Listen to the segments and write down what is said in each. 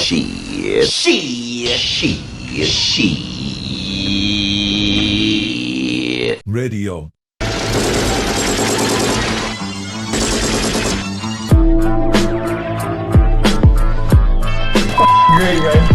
Radio. Great, right?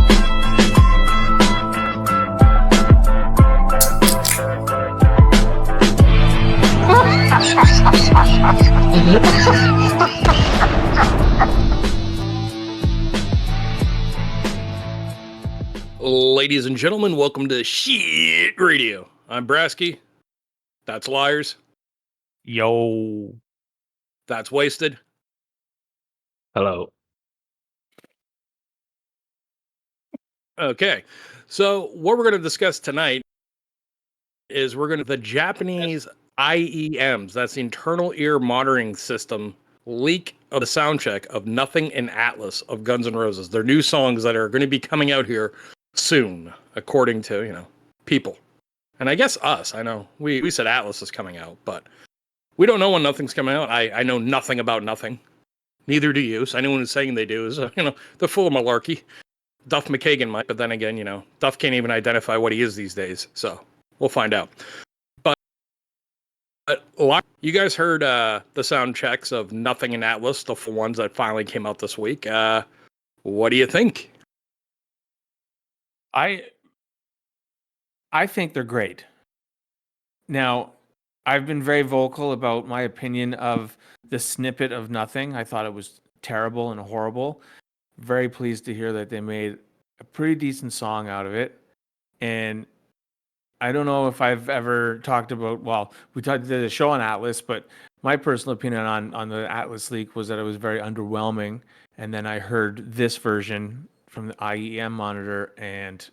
Ladies and gentlemen, welcome to Shit Radio. I'm Brasky. That's Liarz. Yo. That's Wasted. Hello. Okay, so what we're going to discuss tonight is the Japanese IEMs, that's the internal ear monitoring system, leak of the soundcheck of Nothing in Atlas of Guns N' Roses. Their new songs that are going to be coming out here soon, according to, people. And I guess us. I know we said Atlas is coming out, but we don't know when Nothing's coming out. I know nothing about Nothing. Neither do you. So anyone who's saying they do is, they're full of malarkey. Duff McKagan might, but then again, Duff can't even identify what he is these days. So we'll find out. But you guys heard the sound checks of Nothing in Atlas, the full ones that finally came out this week. What do you think? I think they're great. Now, I've been very vocal about my opinion of the snippet of Nothing. I thought it was terrible and horrible. Very pleased to hear that they made a pretty decent song out of it. And I don't know if I've ever talked about, we did a show on Atlas, but my personal opinion on the Atlas leak was that it was very underwhelming. And then I heard this version from the IEM monitor, and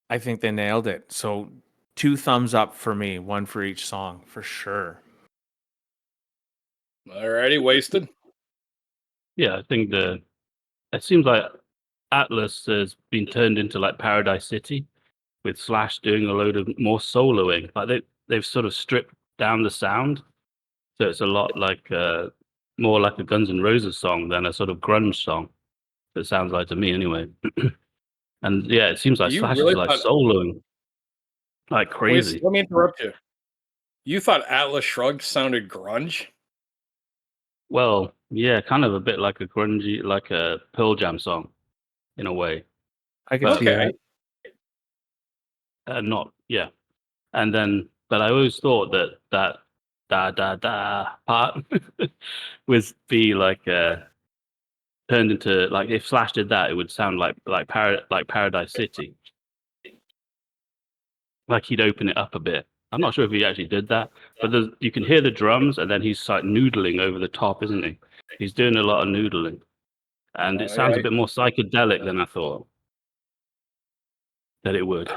I think they nailed it. So 2 thumbs up for me, 1 for each song, for sure. Alrighty, Wasted. Yeah, I think it seems like Atlas has been turned into like Paradise City, with Slash doing a load of more soloing. Like they've sort of stripped down the sound, so it's a lot like more like a Guns N' Roses song than a sort of grunge song. It sounds like to me anyway. And yeah, it seems like Slash is like soloing like crazy. Wait, let me interrupt you. You thought Atlas Shrugged sounded grunge? Well, yeah, kind of a bit like a grungy, like a Pearl Jam song, in a way. I can see that. Not, yeah. And then, but I always thought that da da da part would be like turned into, like, if Slash did that, it would sound like Paradise City. Like he'd open it up a bit. I'm not sure if he actually did that, but you can hear the drums, and then he's like noodling over the top, isn't he? He's doing a lot of noodling, and it sounds a bit more psychedelic than I thought that it would.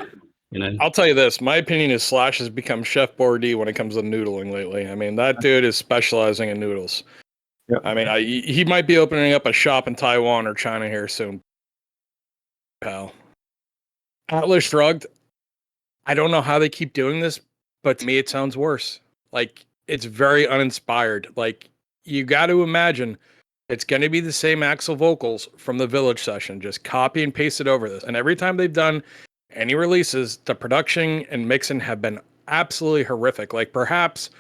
I'll tell you this. My opinion is Slash has become Chef Boyardee when it comes to noodling lately. I mean, that dude is specializing in noodles. Yep. I mean, he might be opening up a shop in Taiwan or China here soon. Pal. Atlas Shrugged. I don't know how they keep doing this, but to me it sounds worse. Like, it's very uninspired. Like, you got to imagine it's going to be the same Axl vocals from the Village session. Just copy and paste it over this. And every time they've done any releases, the production and mixing have been absolutely horrific. Like, Perhaps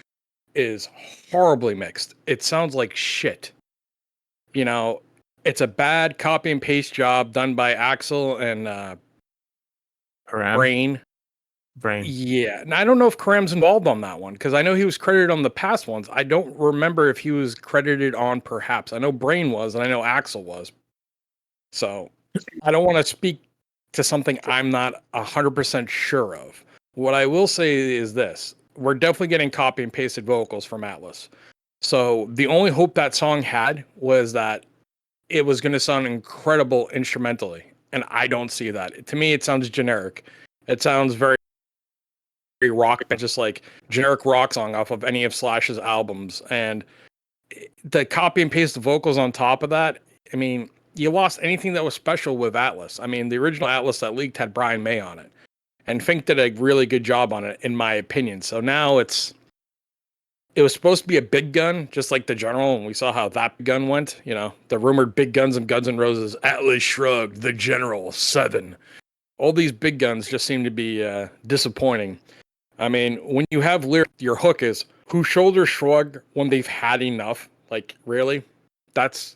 is horribly mixed. It sounds like shit. It's a bad copy and paste job done by Axl and Brain. Yeah, and I don't know if Karam's involved on that one, because I know he was credited on the past ones. I don't remember if he was credited on Perhaps. I know Brain was, and I know Axl was. So I don't want to speak to something I'm not 100% sure of. What I will say is this. We're definitely getting copy and pasted vocals from Atlas. So the only hope that song had was that it was going to sound incredible instrumentally, and I don't see that. To me, it sounds generic. It sounds very rock, just like generic rock song off of any of Slash's albums. And the copy and paste the vocals on top of that, I mean, you lost anything that was special with Atlas. I mean, the original Atlas that leaked had Brian May on it, and Fink did a really good job on it, in my opinion. So now it's it was supposed to be a big gun, just like the General, and we saw how that gun went. You know, the rumored big guns of Guns N' Roses, Atlas Shrugged, the General, 7. All these big guns just seem to be disappointing. I mean, when you have your hook is who shoulders shrug when they've had enough. Like, really? That's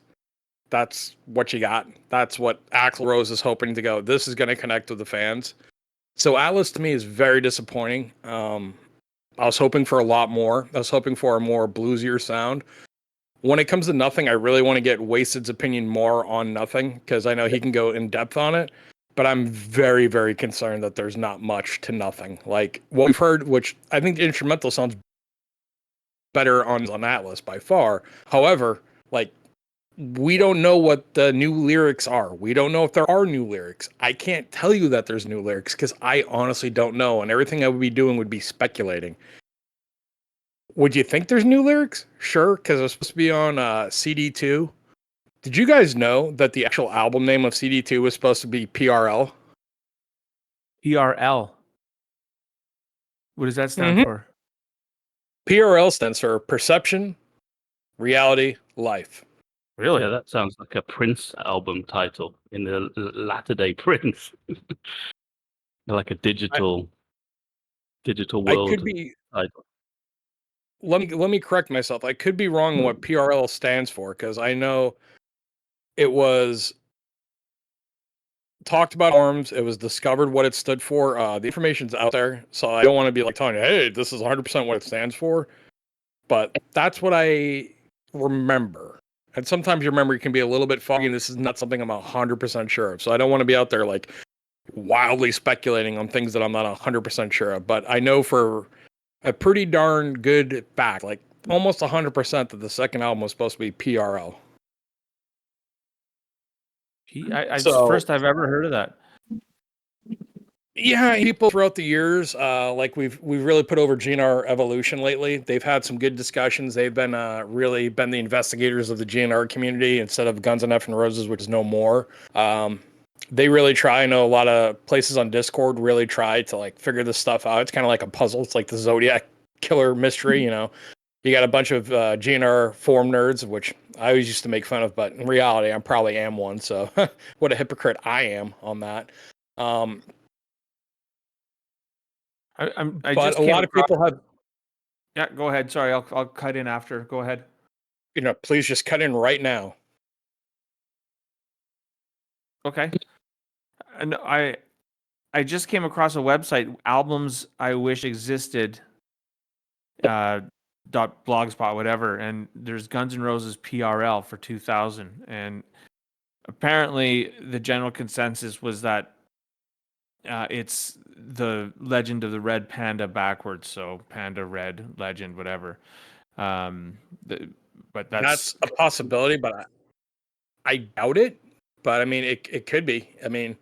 what you got. That's what Axl Rose is hoping to go. This is going to connect with the fans. So Atlas to me is very disappointing. I was hoping for a lot more. I was hoping for a more bluesier sound. When it comes to Nothing, I really want to get Wasted's opinion more on Nothing because I know he can go in depth on it. But I'm very, very concerned that there's not much to Nothing. Like what we've heard, which I think the instrumental sounds better on Atlas by far. However, like we don't know what the new lyrics are. We don't know if there are new lyrics. I can't tell you that there's new lyrics because I honestly don't know. And everything I would be doing would be speculating. Would you think there's new lyrics? Sure, because it's supposed to be on CD2. Did you guys know that the actual album name of CD2 was supposed to be PRL? PRL. What does that stand for? PRL stands for Perception, Reality, Life. Really? Yeah, that sounds like a Prince album title in the latter day Prince. Like a digital world. I could be. Title. Let me correct myself. I could be wrong on what PRL stands for because I know it was talked about arms. It was discovered what it stood for. The information's out there, so I don't want to be like telling you, hey, this is 100% what it stands for. But that's what I remember. And sometimes your memory can be a little bit foggy, and this is not something I'm 100% sure of. So I don't want to be out there like wildly speculating on things that I'm not 100% sure of. But I know for a pretty darn good fact, like almost 100%, that the second album was supposed to be PRL. First I've ever heard of that. Yeah, people throughout the years, like we've really put over GN'R Evolution lately. They've had some good discussions. They've been really been the investigators of the GN'R community instead of Guns N' F and Roses, which is no more. They really try. I know a lot of places on Discord really try to like figure this stuff out. It's kind of like a puzzle. It's like the Zodiac killer mystery. You know, you got a bunch of GN'R forum nerds, which I always used to make fun of, but in reality, I probably am one. So what a hypocrite I am on that. But a lot of people have. Yeah, go ahead. Sorry, I'll cut in after. Go ahead. You know, please just cut in right now. Okay. And I just came across a website, albums I wish existed. .blogspot whatever, and there's Guns N' Roses PRL for 2000, and apparently the general consensus was that it's the Legend of the Red Panda backwards, so Panda Red Legend, whatever. But that's a possibility, but I doubt it. But I mean, it could be. I mean,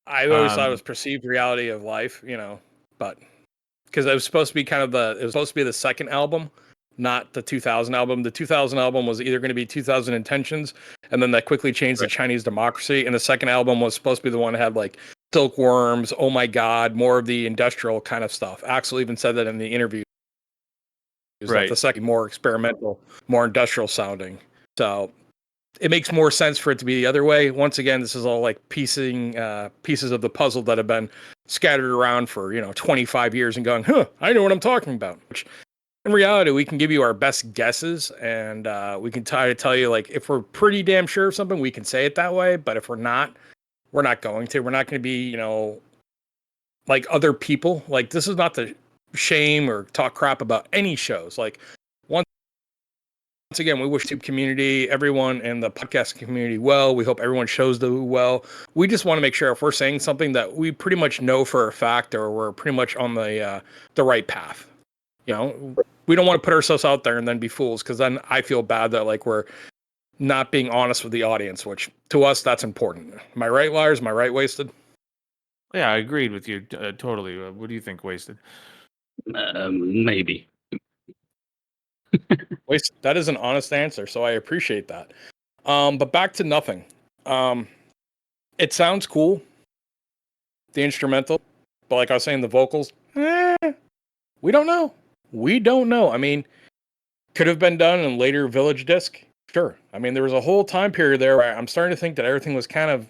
I always thought it was perceived reality of life, you know, but because it was supposed to be it was supposed to be the second album, not the 2000 album. The 2000 album was either going to be 2000 Intentions, and then that quickly changed to Chinese Democracy. And the second album was supposed to be the one that had like Silkworms, Oh My God, more of the industrial kind of stuff. Axl even said that in the interview. Right. The second, more experimental, more industrial sounding. So it makes more sense for it to be the other way. Once again, this is all like piecing pieces of the puzzle that have been scattered around for 25 years and going, I know what I'm talking about. Which in reality, we can give you our best guesses, and we can try to tell you, like, if we're pretty damn sure of something, we can say it that way. But if we're not going to. We're not going to be, like other people. Like, this is not to shame or talk crap about any shows. Like, once again, we wish the community, everyone in the podcast community well. We hope everyone shows the well. We just want to make sure if we're saying something that we pretty much know for a fact, or we're pretty much on the right path. We don't want to put ourselves out there and then be fools, because then I feel bad that like we're not being honest with the audience, which to us, that's important. Am I right, Liarz? Am I right, Wasted? Yeah, I agreed with you totally. What do you think, Wasted? Maybe. Wasted. That is an honest answer, so I appreciate that. But back to Nothing. It sounds cool, the instrumental, but like I was saying, the vocals, we don't know. We don't know. I mean, could have been done in later Village Disc. Sure. I mean, there was a whole time period there where I'm starting to think that everything was kind of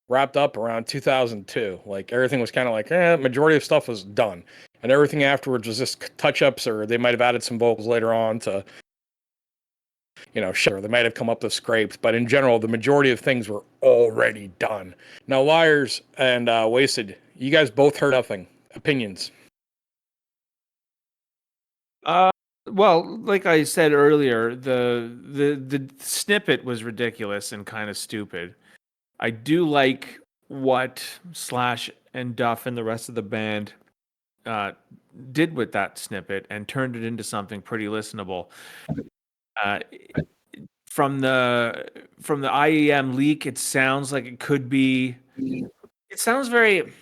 wrapped up around 2002. Like everything was kind of like, majority of stuff was done. And everything afterwards was just touch-ups, or they might have added some vocals later on to, sure, they might have come up with scrapes, but in general, the majority of things were already done. Now, Liarz and Wasted, you guys both heard nothing. Opinions? Well, like I said earlier, the snippet was ridiculous and kind of stupid. I do like what Slash and Duff and the rest of the band did with that snippet and turned it into something pretty listenable. From the IEM leak, it sounds like it could be. It sounds very.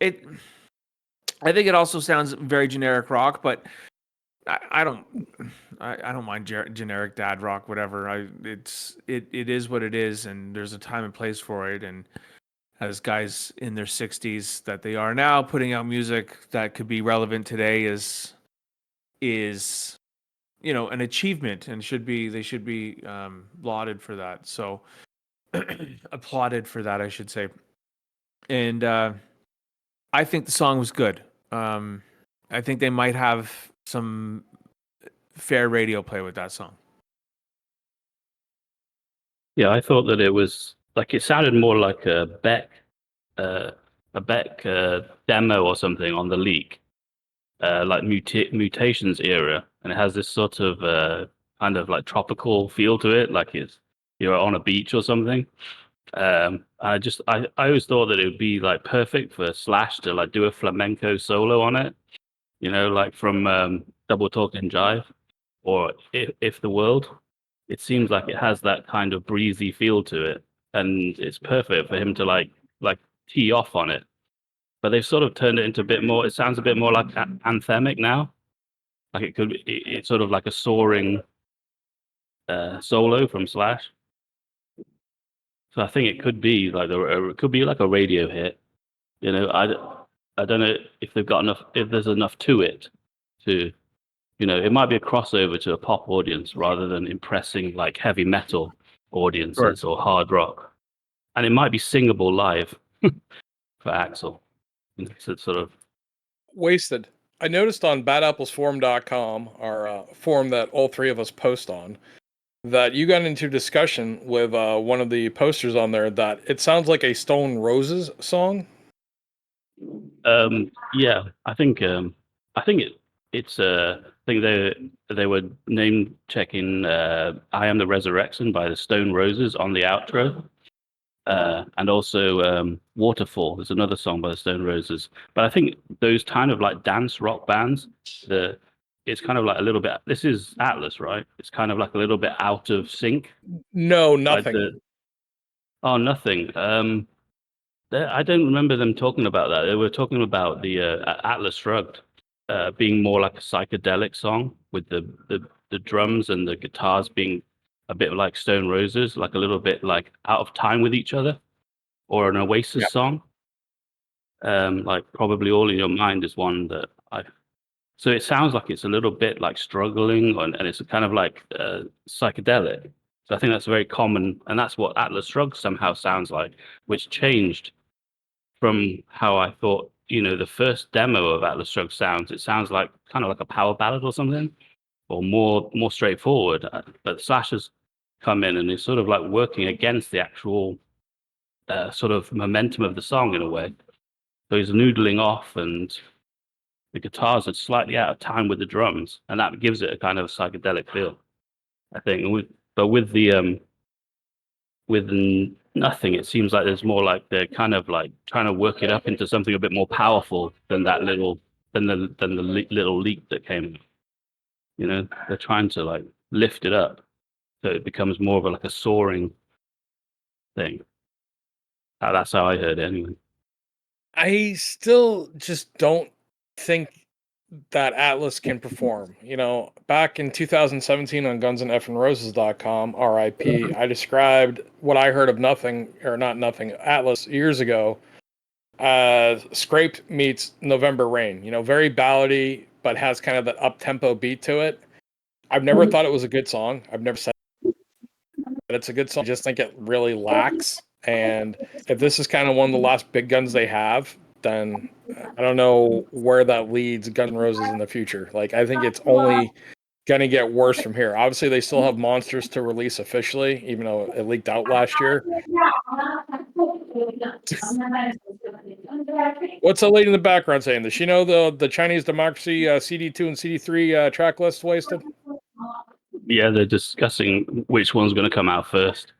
I think it also sounds very generic rock, but I don't mind generic dad rock, whatever. It is what it is, and there's a time and place for it. And as guys in their 60s that they are now, putting out music that could be relevant today is an achievement, and they should be lauded for that. So applauded for that, I should say. And I think the song was good. I think they might have some fair radio play with that song. Yeah, I thought that it was like it sounded more like a Beck demo or something on the leak, like Mutations era, and it has this sort of kind of like tropical feel to it, like you're on a beach or something. I always thought that it would be like perfect for Slash to like do a flamenco solo on it, like from Double Talk and Jive, or if the World. It seems like it has that kind of breezy feel to it, and it's perfect for him to like tee off on it. But they've sort of turned it into a bit more. It sounds a bit more like anthemic now. Like it could be, it's sort of like a soaring solo from Slash. So I think it could be like it could be like a radio hit. I don't know if they've got enough. If there's enough to it to. It might be a crossover to a pop audience rather than impressing like heavy metal audiences or hard rock. And it might be singable live for Axl. So it's sort of Wasted. I noticed on badapplesforum.com, our forum that all three of us post on, that you got into discussion with one of the posters on there that it sounds like a Stone Roses song. yeah, I think it's I think they were name checking I Am the Resurrection by the Stone Roses on the outro. And also Waterfall is another song by the Stone Roses. But I think those kind of like dance rock bands, it's kind of like a little bit. This is Atlas, right? It's kind of like a little bit out of sync. No, nothing. Nothing. I don't remember them talking about that. They were talking about the Atlas Shrugged being more like a psychedelic song with the drums and the guitars being a bit like Stone Roses, like a little bit like out of time with each other, or an Oasis song. Like Probably All in Your Mind is one that so it sounds like it's a little bit like struggling, and it's kind of like psychedelic. So I think that's very common, and that's what Atlas Shrugged somehow sounds like, which changed from how I thought, the first demo of Atlas Shrugged sounds. It sounds like kind of like a power ballad or something, or more straightforward. But Slash has come in and is sort of like working against the actual sort of momentum of the song in a way. So he's noodling off, and the guitars are slightly out of time with the drums, and that gives it a kind of psychedelic feel, I think. With nothing, it seems like there's more like they're kind of like trying to work it up into something a bit more powerful than the little leak that came. They're trying to like lift it up so it becomes more of like a soaring thing. That's how I heard it anyway. I still just don't think that Atlas can perform. Back in 2017 on gunsandfroses.com, RIP, I described what I heard of Nothing, or not Nothing, Atlas years ago, Scraped meets November Rain. Very ballady, but has kind of that up-tempo beat to it. I've never thought it was a good song. I've never said that it's a good song. I just think it really lacks. And if this is kind of one of the last big guns they have, then I don't know where that leads Guns N' Roses in the future. Like, I think it's only going to get worse from here. Obviously, they still have Monsters to release officially, even though it leaked out last year. What's that lady in the background saying? Does she know the Chinese Democracy CD2 and CD3 track list, Wasted? Yeah, they're discussing which one's going to come out first.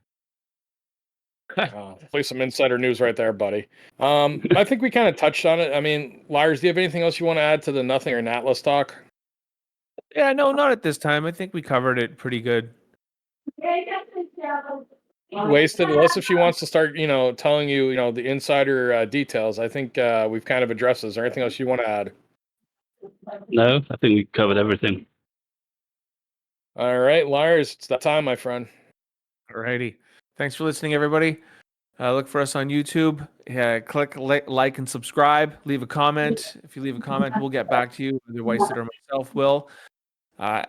Play some insider news right there, buddy. I think we kind of touched on it. I mean, Liarz, do you have anything else you want to add to the Nothing or Atlas talk? Yeah, no, not at this time. I think we covered it pretty good. Wasted, unless if she wants to start, telling you, the insider details. I think we've kind of addressed this. Is there anything else you want to add? No, I think we covered everything. All right, Liarz, it's that time, my friend. Alrighty. Thanks for listening, everybody. Look for us on YouTube. Click like and subscribe. Leave a comment. If you leave a comment, we'll get back to you. Either Wasted or myself will, as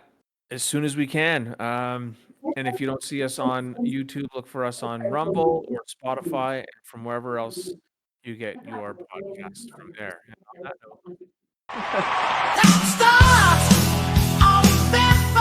soon as we can. And if you don't see us on YouTube, look for us on Rumble or Spotify, and from wherever else you get your podcasts from there. And on that note.